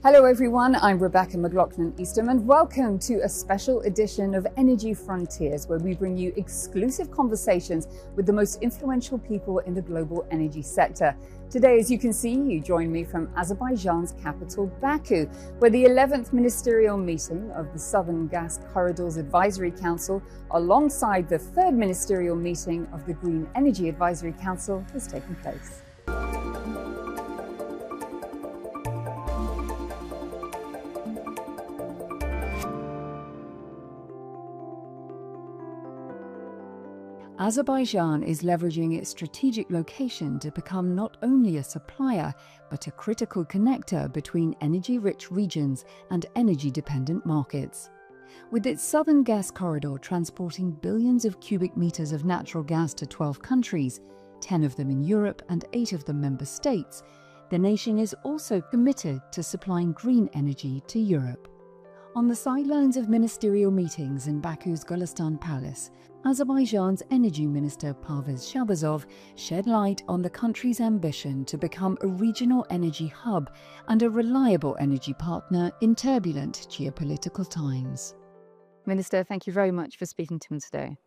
Hello everyone, I'm Rebecca McLaughlin-Eastham and welcome to a special edition of Energy Frontiers, where we bring you exclusive conversations with the most influential people in the global energy sector. Today, as you can see, you join me from Azerbaijan's capital, Baku, where the 11th ministerial meeting of the Southern Gas Corridors Advisory Council, alongside the 3rd ministerial meeting of the Green Energy Advisory Council, has taken place. Azerbaijan is leveraging its strategic location to become not only a supplier, but a critical connector between energy-rich regions and energy-dependent markets. With its southern gas corridor transporting billions of cubic meters of natural gas to 12 countries, 10 of them in Europe and 8 of them member states, the nation is also committed to supplying green energy to Europe. On the sidelines of ministerial meetings in Baku's Gulistan Palace, Azerbaijan's Energy Minister Parvez Shabazov shed light on the country's ambition to become a regional energy hub and a reliable energy partner in turbulent geopolitical times. Minister, thank you very much for speaking to me today.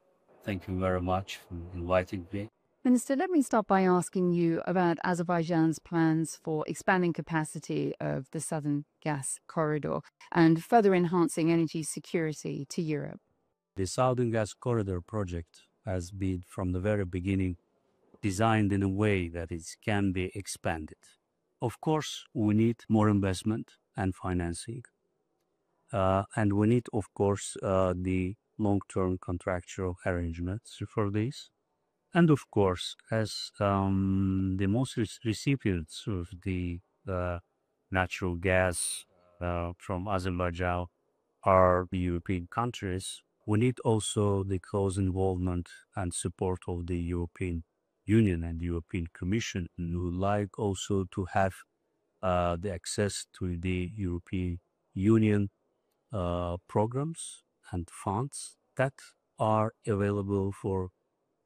Thank you very much for inviting me. Minister, let me start by asking you about Azerbaijan's plans for expanding capacity of the Southern Gas Corridor and further enhancing energy security to Europe. The Southern Gas Corridor project has been from the very beginning designed in a way that it can be expanded. Of course, we need more investment and financing. And we need, of course, the long-term contractual arrangements for this. And of course, as the most recipients of the natural gas from Azerbaijan are the European countries, we need also the close involvement and support of the European Union and the European Commission. We would like also to have the access to the European Union programs and funds that are available for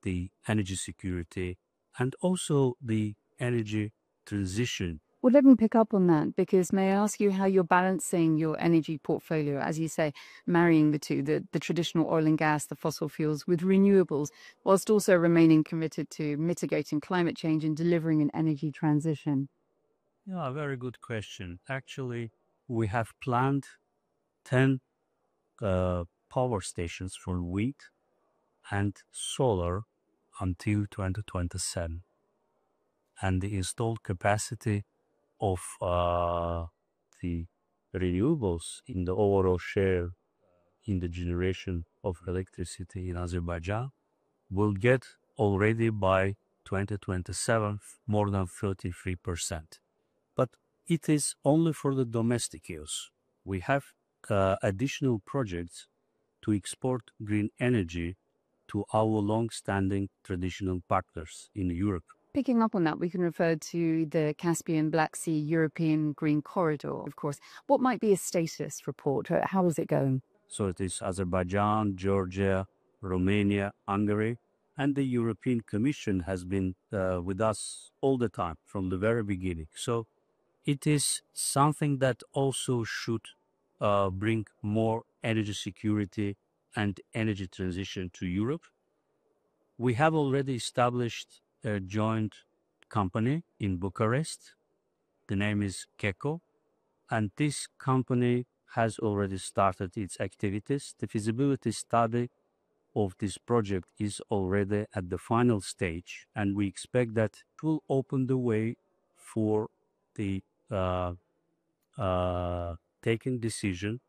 the energy security and also the energy transition. Well, let me pick up on that, because may I ask you how you're balancing your energy portfolio, as you say, marrying the two, the traditional oil and gas, the fossil fuels, with renewables, whilst also remaining committed to mitigating climate change and delivering an energy transition? Yeah, very good question. Actually, we have planned 10 power stations for wind and solar until 2027. And the installed capacity of the renewables in the overall share in the generation of electricity in Azerbaijan will get already by 2027 more than 33%. But it is only for the domestic use. We have additional projects to export green energy to our long-standing traditional partners in Europe. Picking up on that, we can refer to the Caspian Black Sea European Green Corridor, of course. What might be a status report? How is it going? So it is Azerbaijan, Georgia, Romania, Hungary, and the European Commission has been with us all the time from the very beginning. So it is something that also should bring more energy security and energy transition to Europe. We have already established a joint company in Bucharest. The name is KECO, and this company has already started its activities. The feasibility study of this project is already at the final stage, and we expect that it will open the way for the taking decision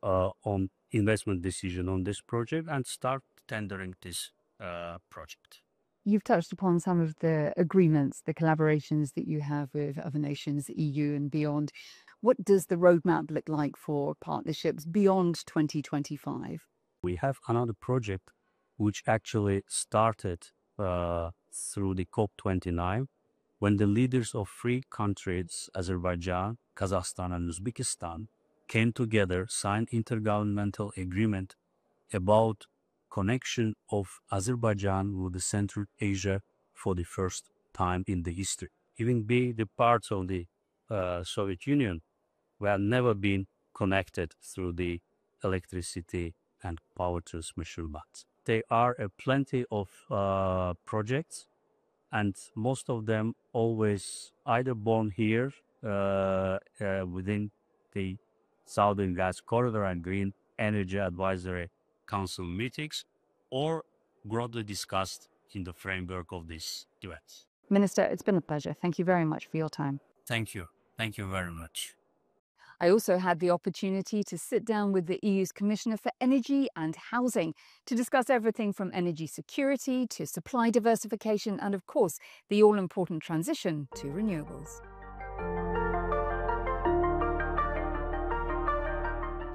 on investment decision on this project and start tendering this project. You've touched upon some of the agreements, the collaborations that you have with other nations, EU and beyond. What does the roadmap look like for partnerships beyond 2025? We have another project which actually started through the COP29 when the leaders of three countries, Azerbaijan, Kazakhstan and Uzbekistan, came together, signed intergovernmental agreement about connection of Azerbaijan with the Central Asia for the first time in the history. Even being the part of the Soviet Union, We have never been connected through the electricity and power transmission lines. There are plenty of projects, and most of them always either born here within the Southern Gas Corridor and Green Energy Advisory Council meetings, or broadly discussed in the framework of these events. Minister, it's been a pleasure. Thank you very much for your time. Thank you. Thank you very much. I also had the opportunity to sit down with the EU's Commissioner for Energy and Housing to discuss everything from energy security to supply diversification and, of course, the all-important transition to renewables.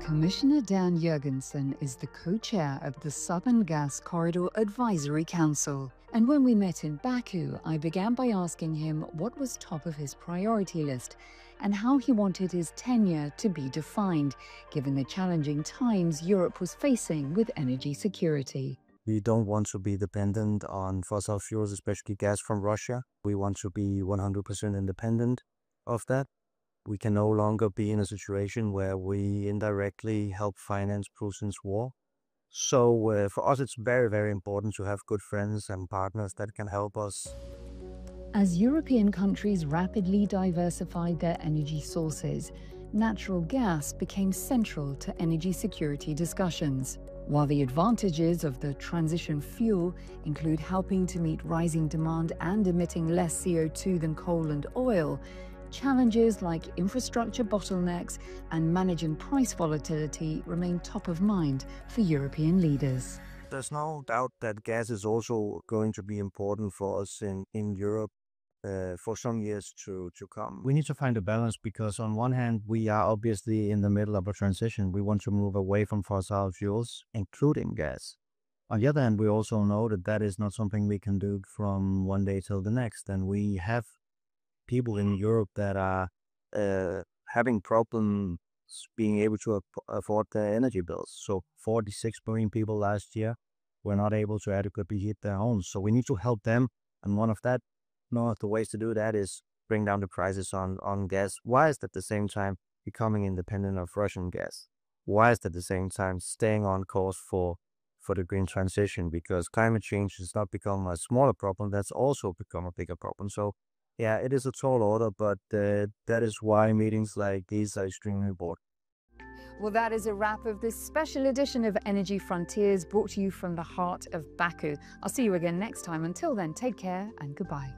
Commissioner Dan Jurgensen is the co-chair of the Southern Gas Corridor Advisory Council. And when we met in Baku, I began by asking him what was top of his priority list and how he wanted his tenure to be defined, given the challenging times Europe was facing with energy security. We don't want to be dependent on fossil fuels, especially gas from Russia. We want to be 100% independent of that. We can no longer be in a situation where we indirectly help finance Putin's war. So for us, it's very, very important to have good friends and partners that can help us. As European countries rapidly diversified their energy sources, natural gas became central to energy security discussions. While the advantages of the transition fuel include helping to meet rising demand and emitting less CO2 than coal and oil, challenges like infrastructure bottlenecks and managing price volatility remain top of mind for European leaders. There's no doubt that gas is also going to be important for us in Europe for some years to come. We need to find a balance because on one hand, we are obviously in the middle of a transition. We want to move away from fossil fuels, including gas. On the other hand, we also know that that is not something we can do from one day till the next. And we have people in Europe that are having problems being able to afford their energy bills. So 46 million people last year were not able to adequately heat their homes. So we need to help them. And one of the ways to do that is bring down the prices on gas, whilst at the same time becoming independent of Russian gas, whilst at the same time staying on course for the green transition, because climate change has not become a smaller problem, that's also become a bigger problem. So yeah, it is a tall order, but that is why meetings like these are extremely important. Well, that is a wrap of this special edition of Energy Frontiers, brought to you from the heart of Baku. I'll see you again next time. Until then, take care and goodbye.